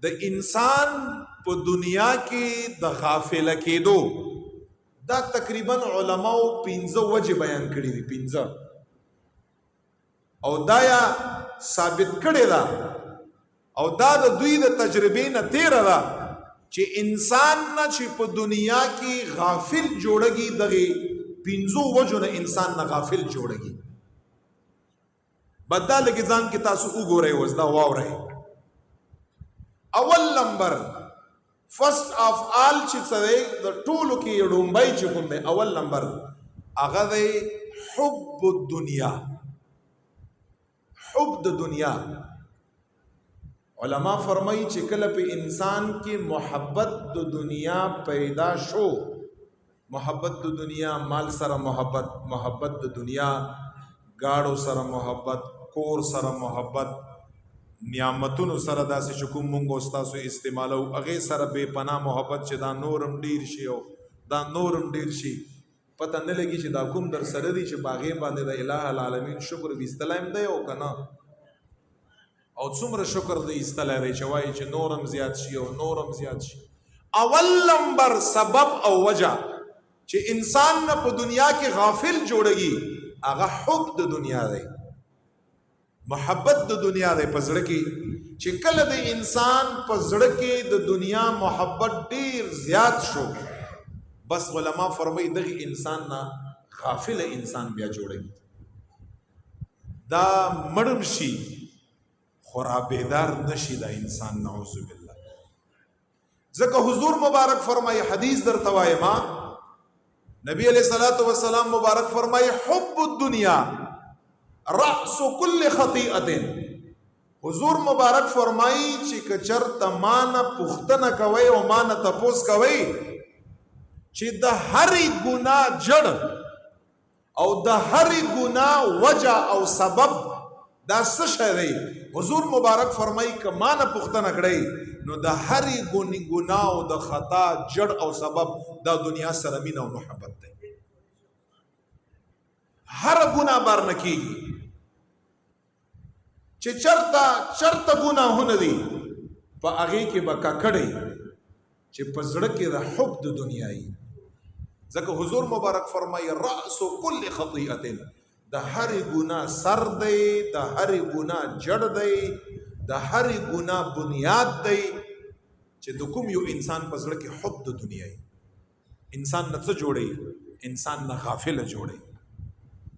د انسان په دنیا کې د غافل کېدو دا تقریبا علماو 15 وجه بیان کړي دي 15 او دا یا ثابت کړي دا او دا د دوی د تجربې نه تیر ده چې انسان نه چې په دنیا کې غافل جوړږي دغه 15 وجو نه انسان نه غافل جوړږي بدل کې ځان کې تاسو وګورئ وځ دا واورئ اول نمبر فرست اف آل چې څه د ټولو کې ډومبای چې کوم دی اول نمبر هغه دی حب الدنیا حب د دنیا علما فرمایي چې کله په انسان کې محبت د دنیا پیدا شو محبت د دنیا مال سره محبت د دنیا گاڑو سره محبت کور سره محبت نعمتونو سره داسې چې کوم مونږ استاسو استعمالو هغه سره بے پناه محبت چې دا نورم ډیر شي او دا نورم ډیر شي پته نه لګي چې دا کوم در سره دی چې باغې باندې د الٰه العالمین شکر وستلایم دی او کنه او څومره شکر دی استلای چې وایي چې نورم زیات شي او نورم زیات شي اول نمبر سبب او وجہ چې انسان نه په دنیا کې غافل جوړږي هغه حب د دنیا دی محبت د دنیا دی په زړه کې چې کله د انسان په زړه کې د دنیا محبت ډیر زیات شو بس علما فرمایي دغه انسان نه غافل انسان بیا جوړږي دا مړم شي خورا بیدار نشي دا انسان نعوذ بالله ځکه حضور مبارک فرمایي حدیث در توایما نبی علیہ الصلوۃ والسلام مبارک فرمایي حب الدنیا رأس كل خطیئت حضور مبارک فرمایي چې کچر تمانه پختنه کوي او مان تپوس کوي چې د هرې ګناه جړ او د هرې ګناه وجہ او سبب دا څه شی دی حضور مبارک فرمایي که مان پختنه کړی نو د هرې ګناه او د خطا جړ او سبب دا دنیا سره مینه او محبت دی هر ګناه بار نه کیږي چې چرته ګناهونه دي په هغې کې به ککړی چې په زړه کې د حب د دنیا وي ځکه حضور مبارک فرمایي رأس كل خطیئت د هرې ګناه سر دی د هرې ګناه جړ دی د هرې ګناه بنیاد دی چې د کوم یو انسان په زړه کې حب د دنیا وي انسان نه څه جوړوي انسان نه غافله جوړوي